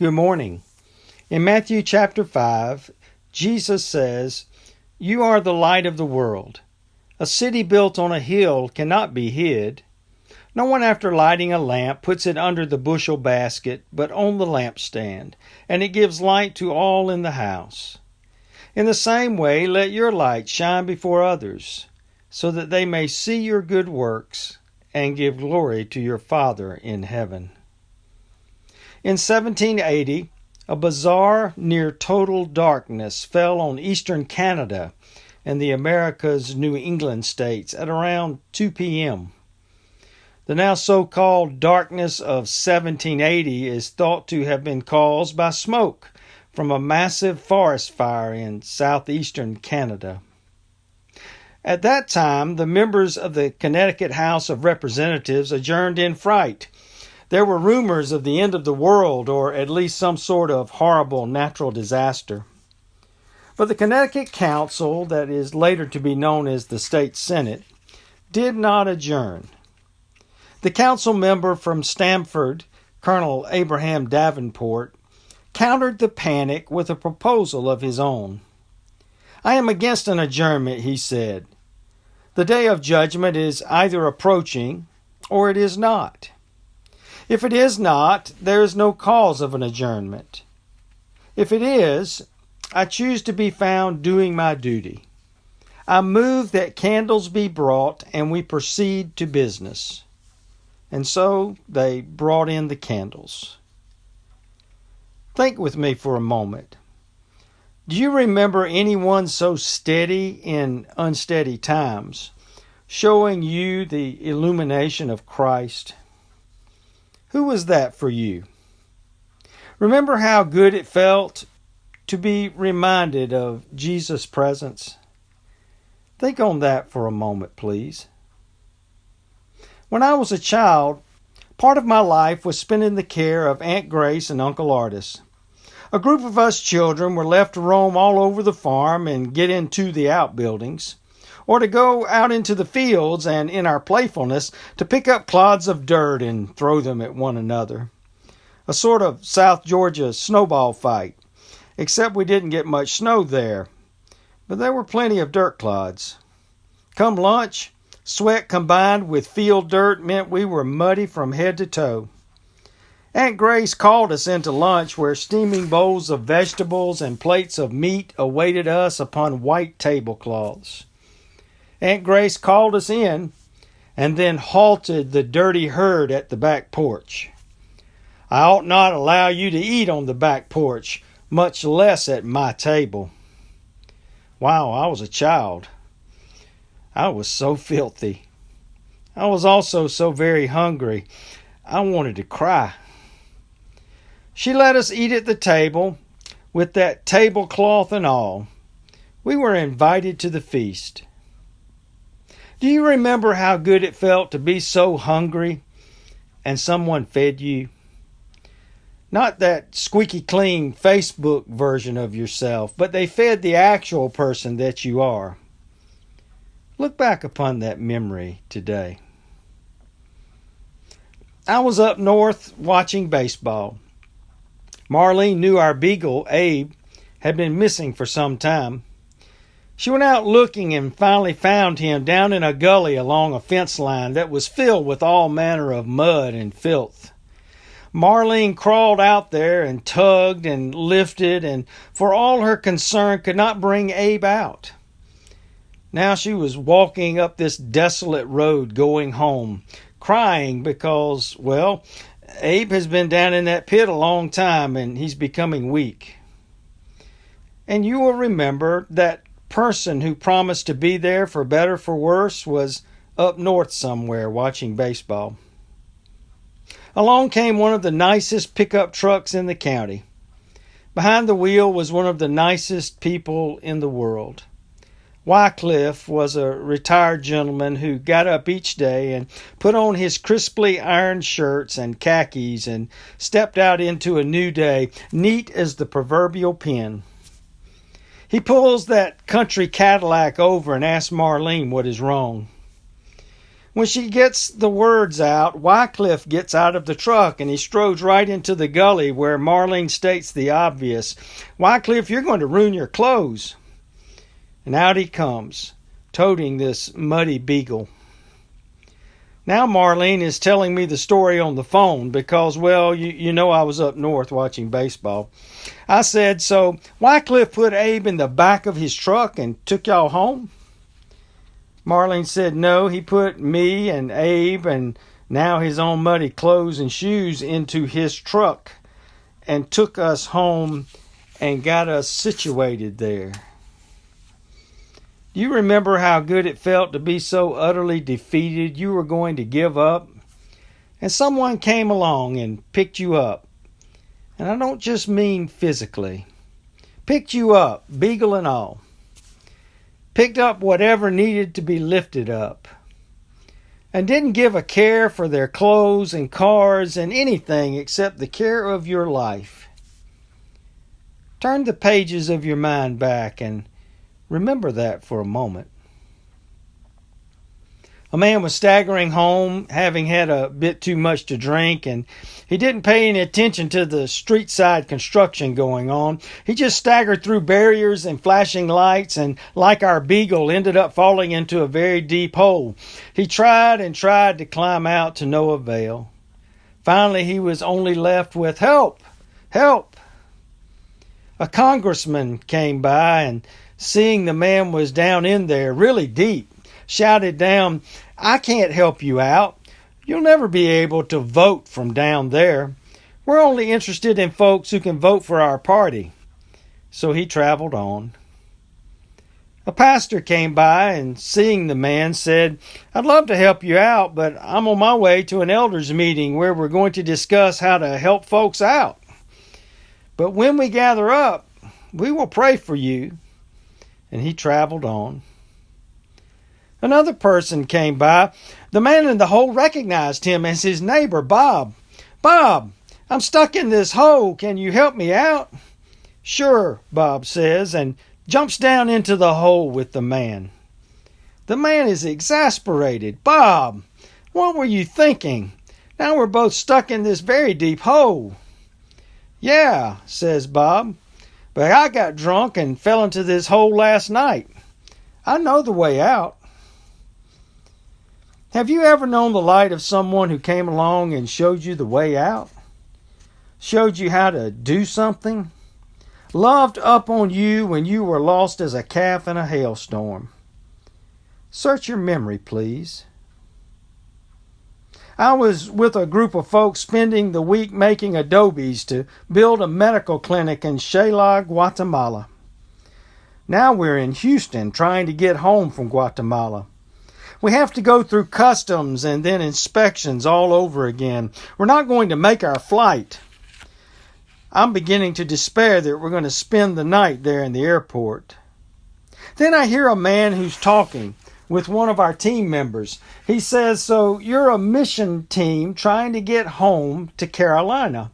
Good morning. In Matthew chapter 5, Jesus says, "You are the light of the world. A city built on a hill cannot be hid. No one after lighting a lamp puts it under the bushel basket, but on the lampstand, and it gives light to all in the house. In the same way, let your light shine before others, so that they may see your good works and give glory to your Father in heaven." In 1780, a bizarre, near total darkness fell on eastern Canada and the America's New England states at around 2 p.m. The now so-called darkness of 1780 is thought to have been caused by smoke from a massive forest fire in southeastern Canada. At that time, the members of the Connecticut House of Representatives adjourned in fright. There were rumors of the end of the world, or at least some sort of horrible natural disaster. But the Connecticut Council, that is later to be known as the State Senate, did not adjourn. The council member from Stamford, Colonel Abraham Davenport, countered the panic with a proposal of his own. "I am against an adjournment," he said. "The day of judgment is either approaching or it is not. If it is not, there is no cause of an adjournment. If it is, I choose to be found doing my duty. I move that candles be brought and we proceed to business." And so they brought in the candles. Think with me for a moment. Do you remember anyone so steady in unsteady times, showing you the illumination of Christ? Who was that for you? Remember how good it felt to be reminded of Jesus' presence? Think on that for a moment, please. When I was a child, part of my life was spent in the care of Aunt Grace and Uncle Artis. A group of us children were left to roam all over the farm and get into the outbuildings, or to go out into the fields and, in our playfulness, to pick up clods of dirt and throw them at one another. A sort of South Georgia snowball fight, except we didn't get much snow there, but there were plenty of dirt clods. Come lunch, sweat combined with field dirt meant we were muddy from head to toe. Aunt Grace called us into lunch where steaming bowls of vegetables and plates of meat awaited us upon white tablecloths. Aunt Grace called us in and then halted the dirty herd at the back porch. "I ought not allow you to eat on the back porch, much less at my table." Wow, I was a child. I was so filthy. I was also so very hungry. I wanted to cry. She let us eat at the table, with that tablecloth and all. We were invited to the feast. Do you remember how good it felt to be so hungry and someone fed you? Not that squeaky clean Facebook version of yourself, but they fed the actual person that you are. Look back upon that memory today. I was up north watching baseball. Marlene knew our beagle, Abe, had been missing for some time. She went out looking and finally found him down in a gully along a fence line that was filled with all manner of mud and filth. Marlene crawled out there and tugged and lifted and, for all her concern, could not bring Abe out. Now she was walking up this desolate road going home, crying because, well, Abe has been down in that pit a long time and he's becoming weak. And you will remember that person who promised to be there for better for worse was up north somewhere watching baseball. Along came one of the nicest pickup trucks in the county. Behind the wheel was one of the nicest people in the world. Wycliffe was a retired gentleman who got up each day and put on his crisply ironed shirts and khakis and stepped out into a new day, neat as the proverbial pin. He pulls that country Cadillac over and asks Marlene what is wrong. When she gets the words out, Wycliffe gets out of the truck and he strolls right into the gully where Marlene states the obvious. Wycliffe, you're going to ruin your clothes. And out he comes, toting this muddy beagle. Now Marlene is telling me the story on the phone because, well, you know I was up north watching baseball. I said, so Wycliffe put Abe in the back of his truck and took y'all home? Marlene said, no, he put me and Abe and now his own muddy clothes and shoes into his truck and took us home and got us situated there. Do you remember how good it felt to be so utterly defeated you were going to give up? And someone came along and picked you up. And I don't just mean physically. Picked you up, beagle and all. Picked up whatever needed to be lifted up. And didn't give a care for their clothes and cars and anything except the care of your life. Turn the pages of your mind back and remember that for a moment. A man was staggering home, having had a bit too much to drink, and he didn't pay any attention to the street side construction going on. He just staggered through barriers and flashing lights, and like our beagle, ended up falling into a very deep hole. He tried and tried to climb out to no avail. Finally, he was only left with, "Help! Help!" A congressman came by and, seeing the man was down in there, really deep, shouted down, "I can't help you out. You'll never be able to vote from down there. We're only interested in folks who can vote for our party." So he traveled on. A pastor came by and, seeing the man, said, "I'd love to help you out, but I'm on my way to an elders meeting where we're going to discuss how to help folks out. But when we gather up, we will pray for you." And he traveled on. Another person came by. The man in the hole recognized him as his neighbor, Bob. "Bob, I'm stuck in this hole. Can you help me out?" "Sure," Bob says, and jumps down into the hole with the man. The man is exasperated. "Bob, what were you thinking? Now we're both stuck in this very deep hole." "Yeah," says Bob, "but I got drunk and fell into this hole last night. I know the way out." Have you ever known the light of someone who came along and showed you the way out? Showed you how to do something? Loved up on you when you were lost as a calf in a hailstorm? Search your memory, please. I was with a group of folks spending the week making adobes to build a medical clinic in Xela, Guatemala. Now we're in Houston trying to get home from Guatemala. We have to go through customs and then inspections all over again. We're not going to make our flight. I'm beginning to despair that we're going to spend the night there in the airport. Then I hear a man who's talking with one of our team members. He says, "So you're a mission team trying to get home to Carolina."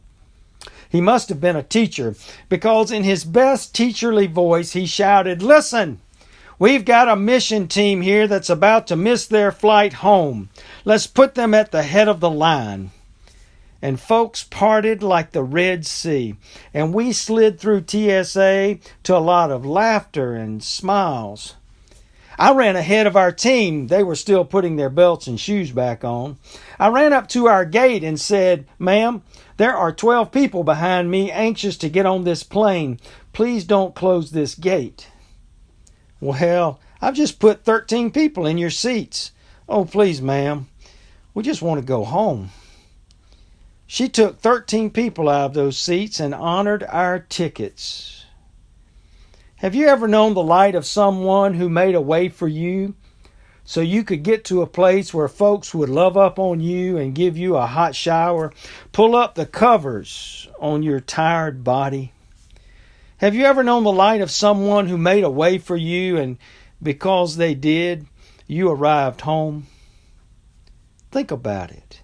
He must have been a teacher, because in his best teacherly voice he shouted, "Listen! We've got a mission team here that's about to miss their flight home. Let's put them at the head of the line." And folks parted like the Red Sea, and we slid through TSA to a lot of laughter and smiles. I ran ahead of our team. They were still putting their belts and shoes back on. I ran up to our gate and said, "Ma'am, there are 12 people behind me anxious to get on this plane. Please don't close this gate." "Well, I've just put 13 people in your seats." "Oh, please, ma'am. We just want to go home." She took 13 people out of those seats and honored our tickets. Have you ever known the light of someone who made a way for you so you could get to a place where folks would love up on you and give you a hot shower, pull up the covers on your tired body? Have you ever known the light of someone who made a way for you, and because they did, you arrived home? Think about it.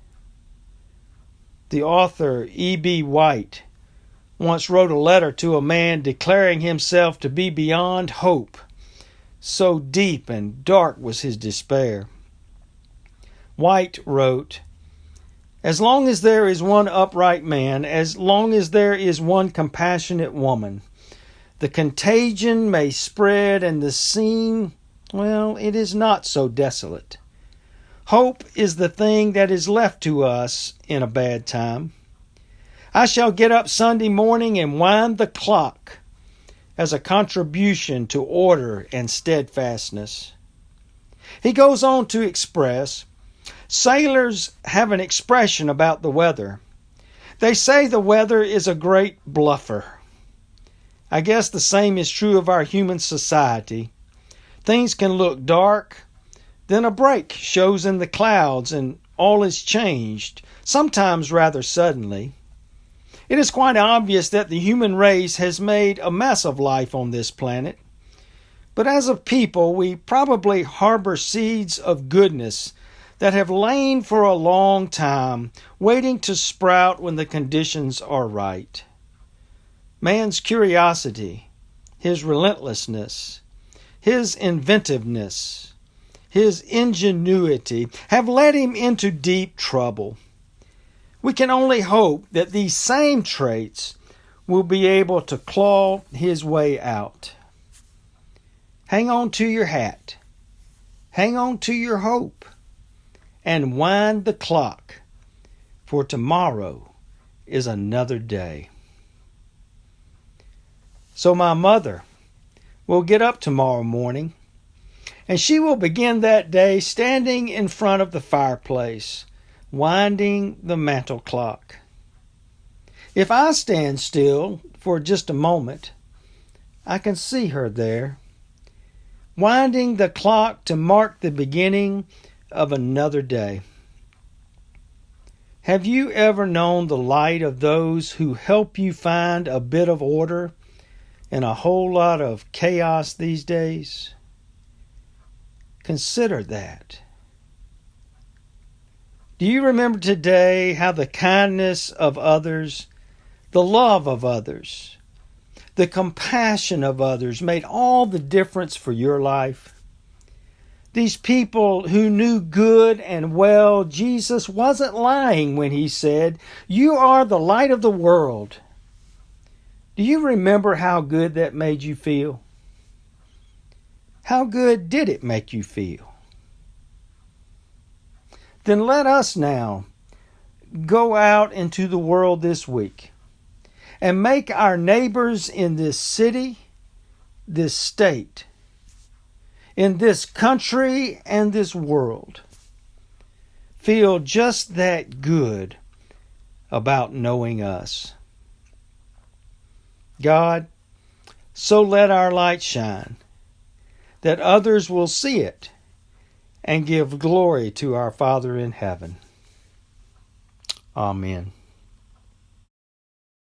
The author E.B. White once wrote a letter to a man declaring himself to be beyond hope. So deep and dark was his despair. White wrote, "As long as there is one upright man, as long as there is one compassionate woman, the contagion may spread and the scene, well, it is not so desolate. Hope is the thing that is left to us in a bad time. I shall get up Sunday morning and wind the clock as a contribution to order and steadfastness." He goes on to express, sailors have an expression about the weather. They say the weather is a great bluffer. I guess the same is true of our human society. Things can look dark, then a break shows in the clouds and all is changed, sometimes rather suddenly. It is quite obvious that the human race has made a mess of life on this planet. But as a people, we probably harbor seeds of goodness that have lain for a long time, waiting to sprout when the conditions are right. Man's curiosity, his relentlessness, his inventiveness, his ingenuity have led him into deep trouble. We can only hope that these same traits will be able to claw his way out. Hang on to your hat. Hang on to your hope. And wind the clock, for tomorrow is another day. So my mother will get up tomorrow morning, and she will begin that day standing in front of the fireplace, winding the mantel clock. If I stand still for just a moment, I can see her there, winding the clock to mark the beginning of another day. Have you ever known the light of those who help you find a bit of order in a whole lot of chaos these days? Consider that. Do you remember today how the kindness of others, the love of others, the compassion of others made all the difference for your life? These people who knew good and well Jesus wasn't lying when he said, "You are the light of the world." Do you remember how good that made you feel? How good did it make you feel? Then let us now go out into the world this week and make our neighbors in this city, this state, in this country and this world feel just that good about knowing us. God, so let our light shine that others will see it and give glory to our Father in heaven. Amen.